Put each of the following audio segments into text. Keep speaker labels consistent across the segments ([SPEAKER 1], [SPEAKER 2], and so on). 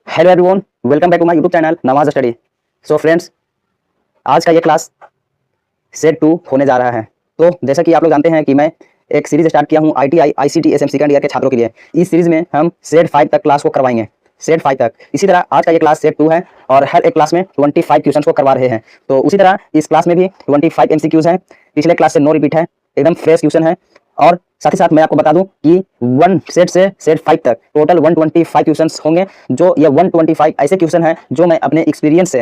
[SPEAKER 1] Hello everyone, welcome back to my YouTube channel Nawaz study. So friends, आज का ये class set 2 होने जा रहा है। तो जैसा कि आप लोग जानते हैं कि मैं एक सीरीज स्टार्ट किया हूँ ITI ICT SM second year के छात्रों के लिए। इस सीरीज में हम सेट 5 तक क्लास को करवाएंगे, सेट 5 तक। इसी तरह आज का ये क्लास सेट 2 है और हर एक क्लास में 25 क्वेश्चन को करवा रहे हैं। तो उसी तरह इस क्लास में भी 25 MCQs हैं। पिछले क्लास से नो रिपीट है, एकदम फ्रेश क्वेश्चन है। और साथ ही साथ मैं आपको बता दूं कि 1 सेट से सेट 5 तक टोटल 125 क्वेश्चंस होंगे। जो ये 125 ऐसे क्वेश्चन हैं जो मैं अपने एक्सपीरियंस से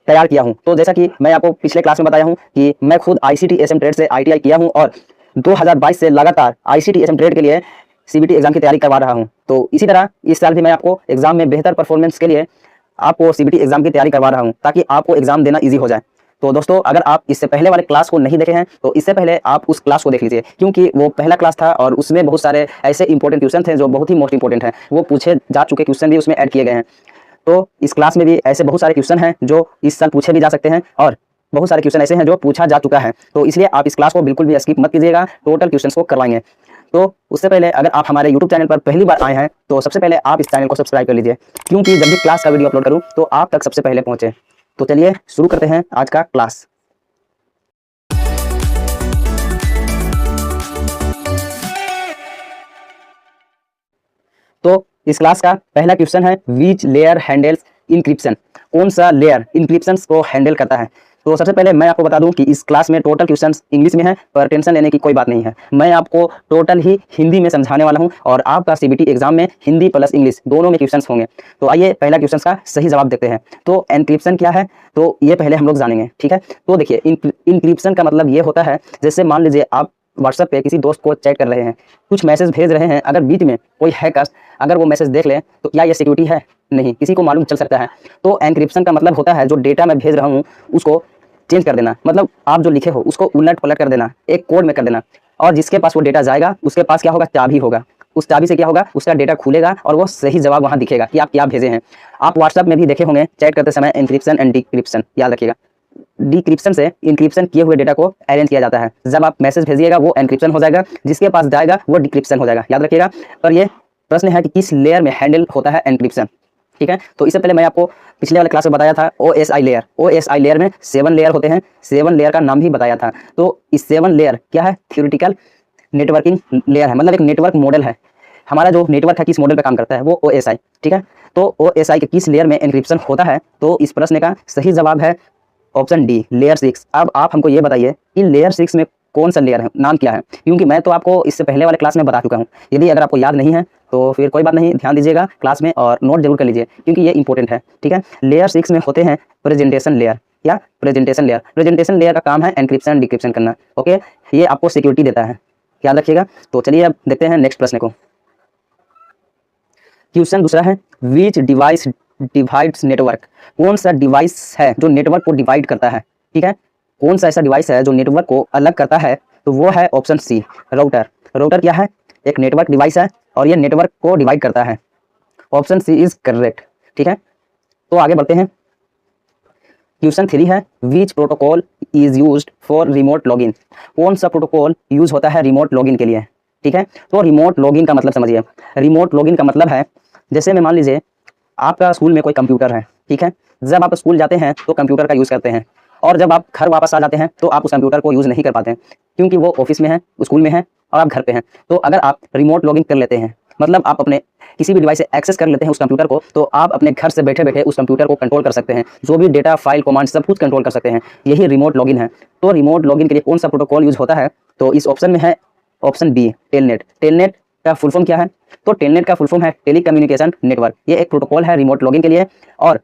[SPEAKER 1] तैयार किया हूं। तो जैसा कि मैं आपको पिछले क्लास में बताया हूं कि मैं खुद ICT SM ट्रेड से ITI किया हूं और 2022 से लगातार ICT SM ट्रेड के लिए CBT एग्जाम की तैयारी करवा रहा हूं। तो इसी तरह इस साल भी मैं आपको एग्जाम में बेहतर परफॉर्मेंस के लिए आपको CBT एग्जाम की तैयारी करवा रहा हूं ताकि आपको एग्जाम देना ईजी हो जाए। तो दोस्तों, अगर आप इससे पहले वाले क्लास को नहीं देखे हैं तो इससे पहले आप उस क्लास को देख लीजिए, क्योंकि वो पहला क्लास था और उसमें बहुत सारे ऐसे इंपॉर्टेंट क्वेश्चन थे जो बहुत ही मोस्ट इंपॉर्टेंट हैं। वो पूछे जा चुके क्वेश्चन भी उसमें ऐड किए गए हैं। तो इस क्लास में भी ऐसे बहुत सारे क्वेश्चन हैं जो इस साल पूछे भी जा सकते हैं और बहुत सारे क्वेश्चन ऐसे हैं जो पूछा जा चुका है। तो इसलिए आप इस क्लास को बिल्कुल भी स्किप मत कीजिएगा, टोटल क्वेश्चन को करवाएंगे। तो उससे पहले अगर आप हमारे यूट्यूब चैनल पर पहली बार आए हैं तो सबसे पहले आप इस चैनल को सब्सक्राइब कर लीजिए, क्योंकि जब भी क्लास का वीडियो अपलोड करूँ तो आप तक सबसे पहले पहुंचे। तो चलिए शुरू करते हैं आज का क्लास। तो इस क्लास का पहला क्वेश्चन है, विच लेयर हैंडल्स इंक्रिप्शन। कौन सा लेयर इंक्रिप्शन को हैंडल करता है। तो सबसे पहले मैं आपको बता दूं कि इस क्लास में टोटल क्वेश्चंस इंग्लिश में है, पर टेंशन लेने की कोई बात नहीं है। मैं आपको टोटल ही हिंदी में समझाने वाला हूं और आपका CBT एग्जाम में हिंदी प्लस इंग्लिश दोनों में क्वेश्चंस होंगे। तो आइए पहला क्वेश्चन का सही जवाब देखते हैं। तो एनक्रिप्शन क्या है, तो ये पहले हम लोग जानेंगे, ठीक है। तो देखिए, इंक्रिप्शन का मतलब ये होता है, जैसे मान लीजिए आप व्हाट्सएप पे किसी दोस्त को चैट कर रहे हैं, कुछ मैसेज भेज रहे हैं, अगर बीच में कोई हैकर अगर वो मैसेज देख ले तो क्या ये सिक्योरिटी है? नहीं, किसी को मालूम चल सकता है। तो एनक्रिप्शन का मतलब होता है जो डेटा मैं भेज रहा हूँ उसको चेंज कर देना, मतलब आप जो लिखे हो उसको उलट पलट कर देना, एक कोड में कर देना। और जिसके पास वो डेटा जाएगा उसके पास क्या होगा, चाबी होगा। उस चाबी से क्या होगा, उसका डेटा खुलेगा और वो सही जवाब वहाँ दिखेगा कि आप क्या भेजे हैं। आप व्हाट्सएप में भी देखे होंगे चैट करते समय एनक्रिप्शन एंड डिक्रिप्शन, याद रखिएगा। डिक्रिप्शन से इंक्रिप्शन किए हुए डेटा को अरेंज किया जाता है। जब आप मैसेज भेजिएगा वो एनक्रिप्शन हो जाएगा, जिसके पास जाएगा वो डिक्रिप्शन हो जाएगा, याद रखिएगा। पर ये प्रश्न है कि किस लेयर में हैंडल होता है एनक्रिप्शन, ठीक है। तो इससे पहले मैं आपको पिछले वाले क्लास में बताया था OSI लेयर। OSI लेयर में 7 लेयर होते हैं, 7 लेयर का नाम भी बताया था। तो इस 7 लेयर क्या है, थ्योरेटिकल नेटवर्किंग लेयर है, मतलब एक नेटवर्क मॉडल है। हमारा जो नेटवर्क है किस मॉडल पे काम करता है, वो OSI, ठीक है। तो OSI के किस लेयर में एनक्रिप्शन होता है, तो इस प्रश्न का सही जवाब है ऑप्शन डी, लेयर 6। अब आप हमको ये बताइए कि लेयर 6 में कौन सा लेयर है, नाम क्या है, क्योंकि मैं तो आपको इससे पहले वाले क्लास में बता चुका हूँ। यदि अगर आपको याद नहीं है तो फिर कोई बात नहीं, ध्यान दीजिएगा क्लास में और नोट जरूर कर लीजिए, क्योंकि ये इंपॉर्टेंट है, ठीक है। लेयर 6 में होते हैं प्रेजेंटेशन लेयर या प्रेजेंटेशन लेयर। प्रेजेंटेशन लेयर का काम है एनक्रिप्शन डिक्रिप्शन करना, ओके। ये आपको सिक्योरिटी देता है, याद रखिएगा। तो चलिए अब देखते हैं नेक्स्ट प्रश्न को। क्वेश्चन दूसरा है, विच डिवाइस डिवाइड्स नेटवर्क। कौन सा डिवाइस है जो नेटवर्क को डिवाइड करता है, ठीक है। कौन सा ऐसा डिवाइस है जो नेटवर्क को अलग करता है, तो वो है ऑप्शन सी, राउटर। राउटर क्या है, एक नेटवर्क डिवाइस है और ये नेटवर्क को डिवाइड करता है। ऑप्शन सी इज करेक्ट, ठीक है। तो आगे बढ़ते हैं। क्वेश्चन 3 है, which protocol is used for remote login. कौन सा प्रोटोकॉल यूज होता है रिमोट लॉगिन के लिए, ठीक है। तो रिमोट लॉगिन का मतलब समझिए। रिमोट लॉगिन का मतलब है, जैसे मैं मान लीजिए आपका स्कूल में कोई कंप्यूटर है, ठीक है। जब आप स्कूल जाते हैं तो कंप्यूटर का यूज़ करते हैं, और जब आप घर वापस आ जाते हैं तो आप उस कंप्यूटर को यूज़ नहीं कर पाते हैं, क्योंकि वो ऑफिस में है, स्कूल में है और आप घर पे हैं। तो अगर आप रिमोट लॉगिन कर लेते हैं, मतलब आप अपने किसी भी डिवाइस से एक्सेस कर लेते हैं उस कंप्यूटर को, तो आप अपने घर से बैठे बैठे उस कंप्यूटर को कंट्रोल कर सकते हैं, जो भी डेटा फाइल कमांड सब कुछ कंट्रोल कर सकते हैं। यही रिमोट लॉगिन है। तो रिमोट लॉगिन के लिए कौन सा प्रोटोकॉल यूज होता है, तो इस ऑप्शन में है ऑप्शन बी, टेलनेट। टेलनेट का फुल फॉर्म क्या है, तो टेलनेट का फुल फॉर्म है टेली कम्युनिकेशन नेटवर्क। ये एक प्रोटोकॉल है रिमोट लॉगिन के लिए। और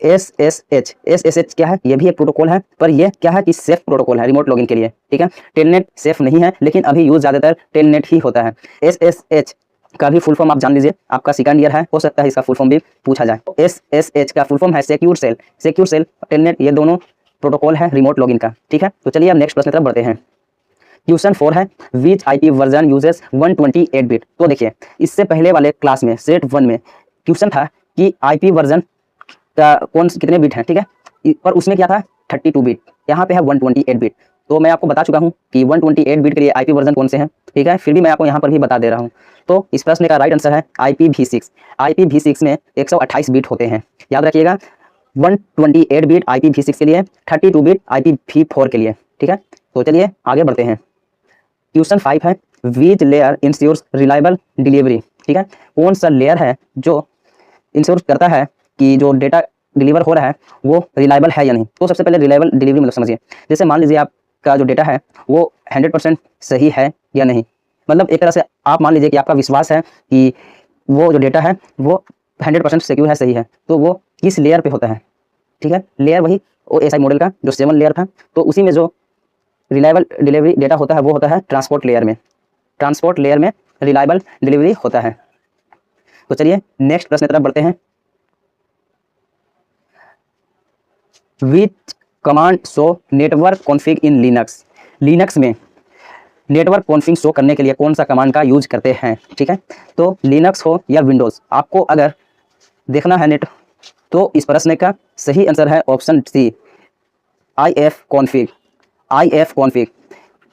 [SPEAKER 1] SSH क्या है, ये भी एक प्रोटोकॉल है, पर ये क्या है कि सेफ प्रोटोकॉल है रिमोट लॉगिन के लिए, ठीक है। टेलनेट सेफ नहीं है, लेकिन अभी यूज ज्यादातर टेलनेट ही होता है। SSH का भी फुल फॉर्म आप जान लीजिए, आपका सेकंड ईयर है, हो सकता है इसका फुल फॉर्म भी पूछा जाए। SSH का फुल फॉर्म है secure shell. Secure shell, telnet, ये दोनों प्रोटोकॉल है रिमोट लॉगिन का, ठीक है। तो चलिए अब नेक्स्ट प्रश्न की तरफ बढ़ते हैं। क्वेश्चन 4 है, विच IP वर्जन यूजेस 128 बिट। तो देखिए, इससे पहले वाले क्लास में सेट 1 में क्वेश्चन था कि IP वर्जन का कितने बिट है, ठीक है। पर उसमें क्या था, 32 बिट। यहाँ पे है 128 बिट। तो मैं आपको बता चुका हूँ कि 128 बिट के लिए IP वर्जन कौन से हैं, ठीक है, फिर भी मैं आपको यहाँ पर भी बता दे रहा हूँ। तो इस प्रश्न का राइट आंसर है IPv6। IPv6 में 128 बिट होते हैं, याद रखिएगा। 128 बिट IPv6 के लिए, 32 बिट IPv4 के लिए। ठीक है, तो चलिए आगे बढ़ते हैं। क्वेश्चन 5 है, which layer ensures reliable delivery. ठीक है, कौन सा लेयर है जो इंश्योर करता है कि जो डेटा डिलीवर हो रहा है वो रिलायबल है या नहीं। तो सबसे पहले रिलायबल डिलीवरी मतलब समझिए, जैसे मान लीजिए आपका जो डेटा है वो 100% सही है या नहीं। मतलब एक तरह से आप मान लीजिए कि आपका विश्वास है कि वो जो डेटा है वो 100% सिक्योर है, सही है, तो वो किस लेयर पे होता है। ठीक है, लेयर वही OSI मॉडल का जो 7 लेयर था, तो उसी में जो रिलायबल डिलीवरी डेटा होता है वो होता है ट्रांसपोर्ट लेयर में। ट्रांसपोर्ट लेयर में रिलायबल डिलीवरी होता है। तो चलिए नेक्स्ट प्रश्न की तरफ बढ़ते हैं। Which command show network config in Linux. Linux में नेटवर्क कॉन्फ़िग शो करने के लिए कौन सा कमांड का यूज करते हैं। ठीक है, तो लिनक्स हो या विंडोज़, आपको अगर देखना है नेट, तो इस प्रश्न का सही आंसर है option C, ifconfig। ifconfig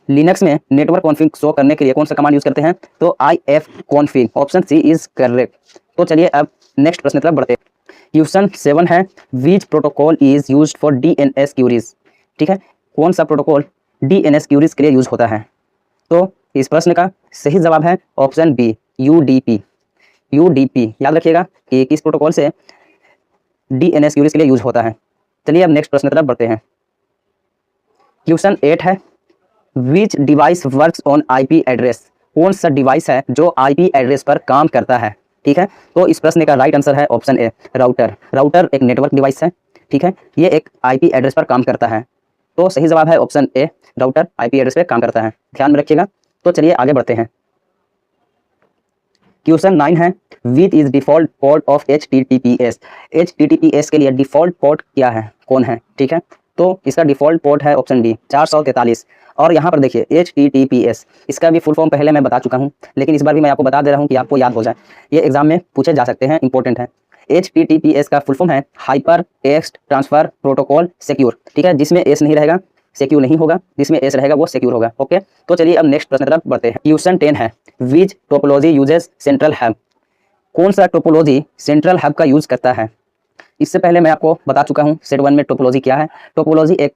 [SPEAKER 1] Linux में नेटवर्क कॉन्फ़िग शो करने के लिए कौन सा कमांड यूज करते हैं, तो ifconfig, option C is correct. तो चलिए अब नेक्स्ट प्रश्न की तरफ बढ़ते हैं। क्वेश्चन 7 है, which protocol is used for DNS queries. ठीक है, कौन सा प्रोटोकॉल DNS क्यूरीज के लिए यूज होता है। तो इस प्रश्न का सही जवाब है ऑप्शन बी, UDP। UDP याद रखिएगा कि किस प्रोटोकॉल से DNS क्यूरीज के लिए यूज होता है। चलिए अब नेक्स्ट प्रश्न की तरफ बढ़ते हैं। क्वेश्चन 8 है, विच device works on IP address. कौन सा डिवाइस है जो IP एड्रेस पर काम करता है। ठीक है, तो इस प्रश्न का राइट आंसर है ऑप्शन ए, राउटर। राउटर एक नेटवर्क डिवाइस है। ठीक है, ये एक IP एड्रेस पर काम करता है। तो सही जवाब है ऑप्शन ए, राउटर IP एड्रेस पर काम करता है, ध्यान में रखिएगा। तो चलिए आगे बढ़ते हैं। क्वेश्चन 9 है, which is default port of HTTPS। HTTPS के लिए डिफॉल्ट पोर्ट क्या है, कौन है। ठीक है, तो इसका डिफॉल्ट पोर्ट है ऑप्शन डी, 443। और यहाँ पर देखिए HTTPS, इसका भी फुल फॉर्म पहले मैं बता चुका हूँ, लेकिन इस बार भी मैं आपको बता दे रहा हूँ कि आपको याद हो जाए, ये एग्जाम में पूछे जा सकते हैं, इंपॉर्टेंट है। HTTPS का फुल फॉर्म है hyper text transfer protocol secure. ठीक है, जिसमें एस नहीं रहेगा सिक्योर नहीं होगा, जिसमें एस रहेगा वो सिक्योर होगा। ओके, तो चलिए अब नेक्स्ट प्रश्न तरफ बढ़ते हैं। क्वेश्चन 10 है, विच टोपोलॉजी यूजेस सेंट्रल हब। कौन सा टोपोलॉजी सेंट्रल हब का यूज करता है। इससे पहले मैं आपको बता चुका हूँ सेट 1 में टोपोलॉजी क्या है। टोपोलॉजी एक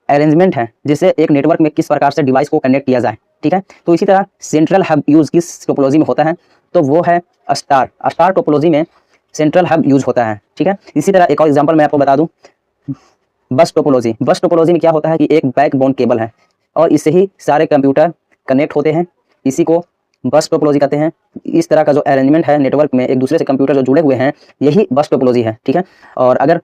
[SPEAKER 1] अरेंजमेंट है जिससे एक नेटवर्क में किस प्रकार से डिवाइस को कनेक्ट किया जाए। ठीक है, तो इसी तरह सेंट्रल हब यूज किस टोपोलॉजी में होता है, तो वो है स्टार। स्टार टोपोलॉजी में सेंट्रल हब यूज होता है। ठीक है, इसी तरह एक और एग्जांपल मैं आपको बता दूं, बस टोपोलॉजी। बस टोपोलॉजी में क्या होता है कि एक बैकबोन केबल है और इससे ही सारे कंप्यूटर कनेक्ट होते हैं, इसी को बस टोपोलॉजी कहते हैं। इस तरह का जो अरेंजमेंट है नेटवर्क में एक दूसरे से कंप्यूटर जो जुड़े हुए हैं, यही बस टोपोलॉजी है। ठीक है, और अगर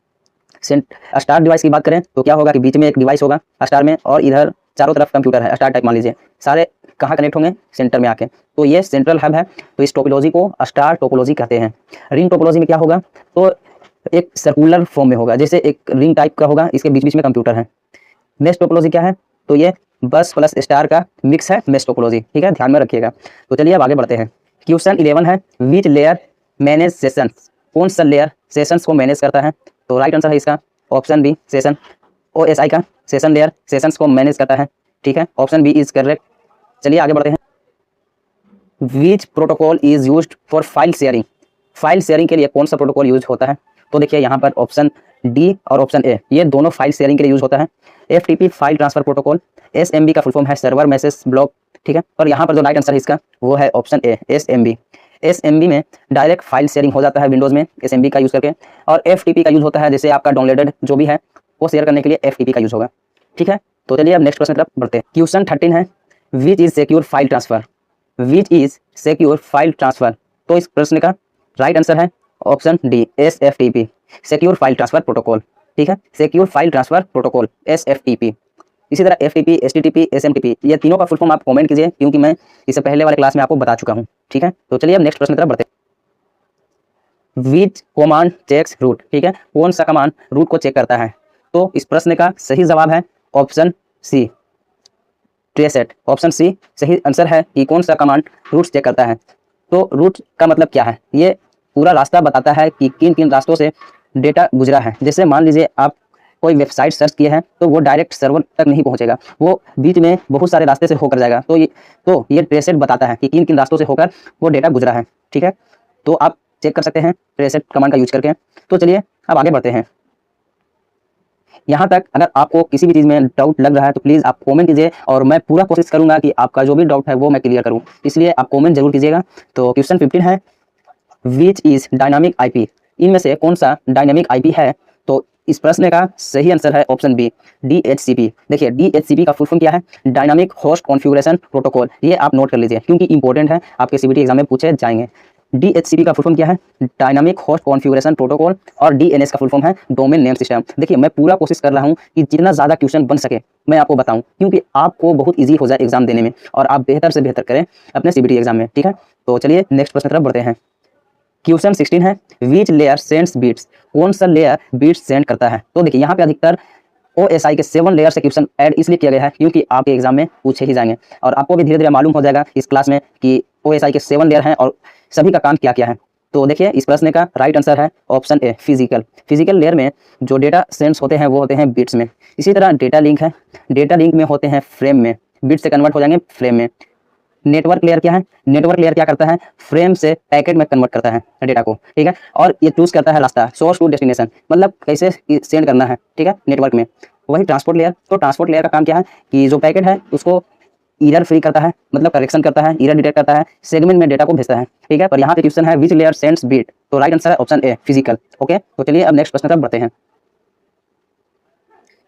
[SPEAKER 1] स्टार डिवाइस की बात करें तो क्या होगा कि बीच में एक डिवाइस होगा स्टार में, और इधर चारों तरफ कंप्यूटर है, स्टार टाइप मान लीजिए, सारे कहाँ कनेक्ट होंगे, सेंटर में आके, तो ये सेंट्रल हब है। तो इस टोपोलॉजी को स्टार टोपोलॉजी कहते हैं। रिंग टोपोलॉजी में क्या होगा, तो एक सर्कुलर फॉर्म में होगा, जैसे एक रिंग टाइप का होगा, इसके बीच बीच में कंप्यूटर है। मेश टोपोलॉजी क्या है, तो ये बस प्लस स्टार का मिक्स है, मेश टोपोलॉजी। ठीक है, ध्यान में रखिएगा। तो चलिए अब आगे बढ़ते हैं। क्वेश्चन 11 है, विच लेयर मैनेज सेशंस। कौन सा लेयर सेशंस को मैनेज करता है, तो राइट आंसर है इसका ऑप्शन बी, सेशन। OSI का सेशन लेयर सेशंस को मैनेज करता है। ठीक है, ऑप्शन बी इज करेक्ट। चलिए आगे बढ़ते हैं। विच protocol is used for file sharing. File sharing के लिए कौन सा प्रोटोकॉल यूज होता है, तो देखिए यहाँ पर ऑप्शन डी और ऑप्शन ए, ये दोनों फाइल शेयरिंग के लिए यूज होता है। FTP file transfer protocol, SMB का फुल फॉर्म है सर्वर मैसेज ब्लॉक। ठीक है, और यहाँ पर जो राइट आंसर है इसका वो है ऑप्शन ए, SMB। SMB में डायरेक्ट फाइल शेयरिंग हो जाता है विंडोज में SMB का यूज करके, और FTP का यूज होता है जैसे आपका डाउनलोडेड जो भी है वो शेयर करने के लिए FTP का यूज होगा। ठीक है, तो चलिए अब नेक्स्ट क्वेश्चन तरफ बढ़ते हैं। क्वेश्चन 13 है, which is secure file transfer. Which is secure file transfer, तो इस प्रश्न का राइट आंसर है option D, SFTP, secure file transfer protocol. ठीक है, secure file transfer protocol SFTP। इसी तरह FTP, STTP, SMTP, ये तीनों का फुल फॉर्म आप कमेंट कीजिए, क्योंकि मैं इससे पहले वाले क्लास में आपको बता चुका हूँ। ठीक है, तो चलिए अब नेक्स्ट प्रश्न की तरफ बढ़ते हैं। Which command checks route. ठीक है, कौन सा कमांड रूट को चेक करता है, तो इस प्रश्न का सही जवाब है ऑप्शन सी, ट्रेसेट। ऑप्शन सी सही आंसर है कि कौन सा कमांड रूट चेक करता है। तो रूट का मतलब क्या है, ये पूरा रास्ता बताता है कि किन किन रास्तों से डेटा गुजरा है। जैसे मान लीजिए आप कोई वेबसाइट सर्च किए हैं तो वो डायरेक्ट सर्वर तक नहीं पहुंचेगा, वो बीच में बहुत सारे रास्ते से होकर जाएगा। तो ये ट्रेसेट बताता है कि किन किन रास्तों से होकर वो डेटा गुजरा है। ठीक है, तो आप चेक कर सकते हैं ट्रेसेट कमांड का यूज करके। तो चलिए अब आगे बढ़ते हैं। यहाँ तक अगर आपको किसी भी चीज़ में डाउट लग रहा है तो प्लीज़ आप कमेंट कीजिए और मैं पूरा कोशिश करूंगा कि आपका जो भी डाउट है वो मैं क्लियर करूं, इसलिए आप कमेंट जरूर कीजिएगा। तो क्वेश्चन 15 है, विच इज डायनामिक आईपी, इनमें से कौन सा डायनामिक आईपी है? तो इस प्रश्न का सही आंसर है ऑप्शन बी, DHCP। देखिए DHCP का फुल फॉर्म क्या है? Dynamic host configuration protocol. ये आप नोट कर लीजिए क्योंकि इंपॉर्टेंट है, आपके CBT एग्जाम में पूछे जाएंगे। DHCP का फुल फॉर्म क्या है? Dynamic host configuration protocol. और DNS का फुल फॉर्म है डोमेन नेम सिस्टम। देखिए मैं पूरा कोशिश कर रहा हूँ कि जितना ज़्यादा क्वेश्चन बन सके मैं आपको बताऊं, क्योंकि आपको बहुत ईजी हो जाए एग्जाम देने में और आप बेहतर से बेहतर करें अपने CBT एग्जाम में। ठीक है, तो चलिए नेक्स्ट प्रश्न तरफ बढ़ते हैं। क्वेश्चन 16 है, विच लेयर सेंड्स बीट्स, कौन सा लेयर बीट्स सेंड करता है? तो देखिए यहाँ पे अधिकतर OSI के 7 लेयर से क्वेश्चन ऐड इसलिए किया गया है क्योंकि आपके एग्जाम में पूछे ही जाएंगे और आपको भी धीरे धीरे मालूम हो जाएगा इस क्लास में कि OSI के 7 लेयर हैं और सभी का काम क्या क्या है। तो देखिए इस प्रश्न का राइट आंसर है ऑप्शन ए, फिजिकल। फिजिकल लेयर में जो डेटा सेंस होते हैं वो होते हैं बिट्स में। इसी तरह डेटा लिंक है, डेटा लिंक में होते हैं फ्रेम में, बिट से कन्वर्ट हो जाएंगे फ्रेम में। नेटवर्क लेयर क्या है? नेटवर्क लेयर क्या करता है? फ्रेम से पैकेट में कन्वर्ट करता है डेटा को। ठीक है, और ये चूज करता है रास्ता, सोर्स टू डेस्टिनेशन, मतलब कैसे सेंड करना है। ठीक है, नेटवर्क में। वही ट्रांसपोर्ट लेयर, तो ट्रांसपोर्ट लेयर का काम क्या है कि जो पैकेट है उसको एरर फ्री करता है, मतलब करेक्शन करता है, एरर डिटेक्ट करता है, सेगमेंट में डेटा को भेजता है। ठीक है, पर यहाँ पे क्वेश्चन है विच लेयर सेंड्स बिट, तो राइट आंसर है ऑप्शन ए, फिजिकल। ओके, तो चलिए अब नेक्स्ट प्रश्न तरफ बढ़ते हैं।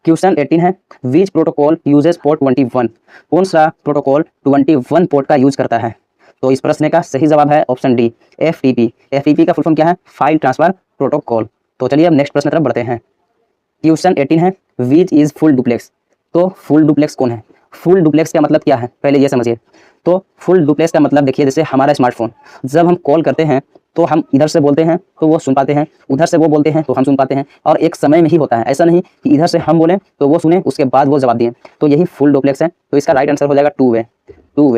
[SPEAKER 1] क्वेश्चन 18 है, विच प्रोटोकॉल यूजेस पोर्ट 21, कौन सा प्रोटोकॉल 21 पोर्ट का यूज करता है? तो इस प्रश्न का सही जवाब है ऑप्शन डी, FTP। FTP का फुल फॉर्म क्या है? File transfer protocol. तो चलिए अब नेक्स्ट प्रश्न तरफ बढ़ते हैं। क्वेश्चन 18 है, विच इज फुल डुप्लेक्स, तो फुल डुप्लेक्स कौन है? फुल डुप्लेक्स का मतलब क्या है पहले ये समझिए। तो फुल डुप्लेक्स का मतलब देखिए, जैसे हमारा स्मार्टफोन, जब हम कॉल करते हैं तो हम इधर से बोलते हैं तो वो सुन पाते हैं, उधर से वो बोलते हैं तो हम सुन पाते हैं, और एक समय में ही होता है। ऐसा नहीं कि इधर से हम बोलें तो वो सुने उसके बाद वो जवाब दिए। तो यही फुल डुप्लेक्स है। तो इसका राइट आंसर हो जाएगा टू वे।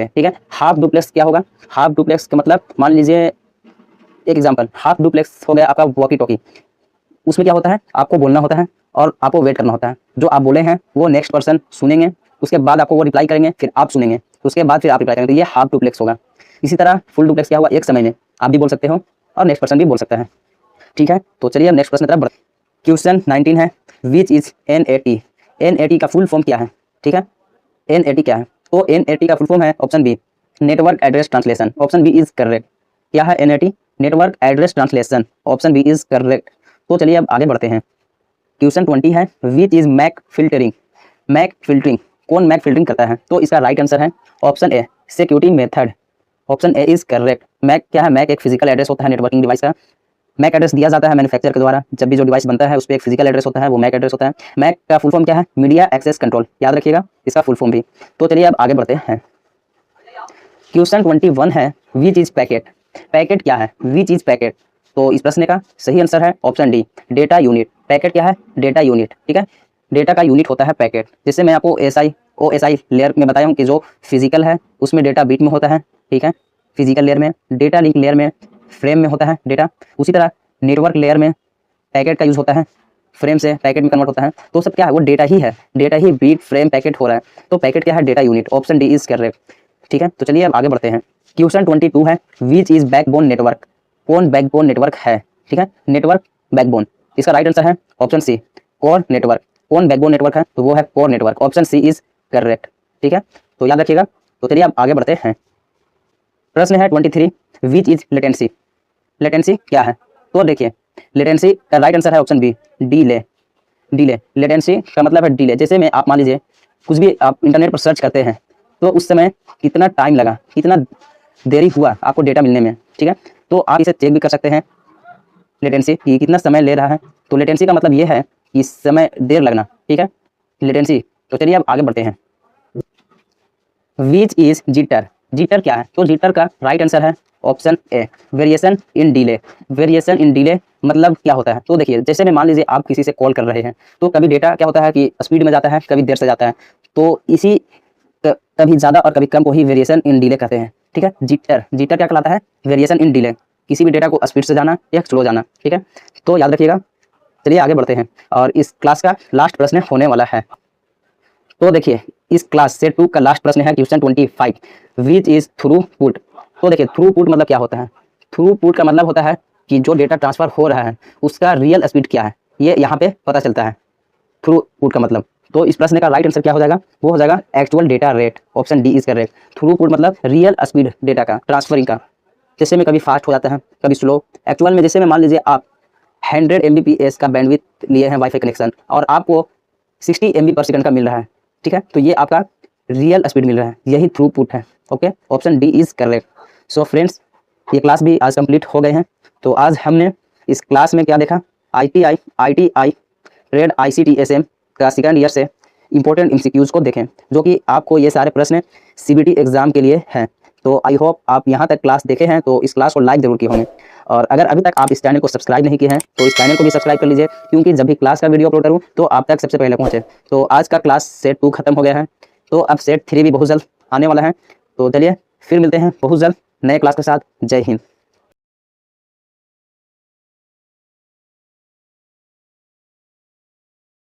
[SPEAKER 1] ठीक है, हाफ डुप्लेक्स क्या होगा? हाफ डुप्लेक्स का मतलब मान लीजिए एक एग्जाम्पल, हाफ डुप्लेक्स हो गया आपका वॉकी टॉकी। उसमें क्या होता है? आपको बोलना होता है और आपको वेट करना होता है। जो आप बोले हैं वो नेक्स्ट पर्सन सुनेंगे, उसके बाद आपको वो रिप्लाई करेंगे, फिर आप सुनेंगे, उसके बाद फिर आप रिप्लाई करेंगे। तो ये हाफ डुप्लेक्स होगा। इसी तरह फुल डुप्लेक्स क्या हुआ? एक समय में आप भी बोल सकते हो और नेक्स्ट पर्सन भी बोल सकता है। ठीक है, तो चलिए अब नेक्स्ट प्रश्न तरफ बढ़ते हैं। क्वेश्चन 19 है, विच इज NAT। NAT का फुल फॉर्म क्या है? ठीक है, NAT क्या है? तो NAT का फुल फॉर्म है option B, network address translation. Option B is correct. क्या है NAT? Network address translation. Option B is correct. तो चलिए अब आगे बढ़ते हैं। क्वेश्चन 20 है, which is MAC filtering. MAC filtering, कौन मैक फिल्टरिंग करता है? तो इसका राइट आंसर है option A, security method. Option A is correct. MAC क्या है? मैक एक फिजिकल एड्रेस होता है नेटवर्किंग डिवाइस का। मैक एड्रेस दिया जाता है मैन्युफैक्चर के द्वारा। जब भी जो डिवाइस बनता है उस पर एक फिजिकल एड्रेस होता है, वो मैक एड्रेस होता है। मैक का फुल फॉर्म क्या है? Media access control. याद रखिएगा इसका फुल फॉर्म भी। तो चलिए अब आगे बढ़ते हैं। क्वेश्चन 21 है, विच इज पैकेट। पैकेट क्या है? Which is packet. तो इस प्रश्न का सही आंसर है option D, data unit. Packet क्या है? Data unit. ठीक है, डेटा का यूनिट होता है पैकेट। जैसे मैं आपको OSI लेयर में बताया हूँ कि जो फिजिकल है उसमें डेटा बिट में होता है। ठीक है, फिजिकल लेयर में, डेटा लिंक लेयर में फ्रेम में होता है डेटा। उसी तरह नेटवर्क लेयर में पैकेट का यूज होता है, फ्रेम से पैकेट में कन्वर्ट होता है। तो सब क्या है? वो डेटा ही है, डेटा ही बिट फ्रेम पैकेट हो रहा है। तो पैकेट क्या है? Data unit. Option D is correct. ठीक है, तो चलिए अब आगे बढ़ते हैं। क्वेश्चन 22 है, विच इज बैकबोन नेटवर्क। कौन बैकबोन नेटवर्क है? ठीक है, नेटवर्क बैकबोन। इसका राइट आंसर है ऑप्शन सी, कोर नेटवर्क। कौन बैकबोन नेटवर्क है? तो वो है core network. Option C is correct. ठीक है, तो याद रखिएगा। तो चलिए अब आगे बढ़ते हैं। प्रश्न है 23, विच इज लेटेंसी। लेटेंसी क्या है? तो देखिए लेटेंसी का राइट आंसर है option B, delay. Delay, latency का मतलब है डिले। जैसे में आप मान लीजिए कुछ भी आप इंटरनेट पर सर्च करते हैं तो उस समय कितना टाइम लगा, कितना देरी हुआ आपको डेटा मिलने में। ठीक है, तो आप इसे चेक भी कर सकते हैं लेटेंसी कि कितना समय ले रहा है। तो लेटेंसी का मतलब ये है कि समय देर लगना। ठीक है, लेटेंसी। तो चलिए अब आगे बढ़ते हैं। Which is jitter. जिटर क्या है? तो जिटर का राइट आंसर है option A, variation in delay. Variation in delay मतलब क्या होता है? तो देखिए जैसे में मान लीजिए आप किसी से कॉल कर रहे हैं तो कभी डेटा क्या होता है कि स्पीड में जाता है, कभी देर से जाता है। तो इसी कभी ज़्यादा और कभी कम को ही वेरिएशन इन डिले कहते हैं। ठीक है, जिटर, जिटर क्या कहलाता है? वेरिएशन इन डिले, किसी भी डेटा को स्पीड से जाना या स्लो जाना। ठीक है, तो याद रखिएगा चलिए आगे बढ़ते हैं और इस क्लास का लास्ट प्रश्न होने वाला है। तो देखिए इस क्लास सेट 2 का लास्ट प्रश्न है क्वेश्चन 25, विच इज थ्रूपुट। तो देखिए थ्रूपुट मतलब क्या होता है। थ्रूपुट का मतलब होता है कि जो डेटा ट्रांसफर हो रहा है उसका रियल स्पीड क्या है, ये यहाँ पे पता चलता है थ्रूपुट का मतलब। तो इस प्रश्न का राइट आंसर क्या हो जाएगा, वो हो जाएगा actual data rate, option D is correct. Throughput मतलब रियल स्पीड डेटा का ट्रांसफरिंग का, जैसे में कभी फास्ट हो जाता है कभी स्लो। एक्चुअल में जैसे में मान लीजिए आप 100 Mbps का बैंडविड्थ लिए हैं वाईफाई कनेक्शन और आपको 60 MB/s का मिल रहा है, ठीक है, तो ये आपका रियल स्पीड मिल रहा है, यही थ्रूपुट है। Okay, option D is correct. So friends, ये क्लास भी आज कंप्लीट हो गए हैं। तो आज हमने इस क्लास में क्या देखा, ITI रेड ICT-SM का सेकंड ईयर से इंपॉर्टेंट MCQs को देखें, जो कि आपको ये सारे प्रश्न CBT एग्जाम के लिए हैं। तो आई होप आप यहाँ तक क्लास देखे हैं, तो इस क्लास को लाइक जरूर किए होंगे। और अगर अभी तक आप इस चैनल को सब्सक्राइब नहीं किए हैं तो इस चैनल को भी सब्सक्राइब कर लीजिए, क्योंकि जब भी क्लास का वीडियो अपलोड करूँ तो आप तक सबसे पहले पहुँचे। तो आज का क्लास सेट 2 खत्म हो गया है, तो अब सेट 3 भी बहुत जल्द आने वाला है। तो चलिए फिर मिलते हैं बहुत जल्द नए क्लास के साथ। जय हिंद।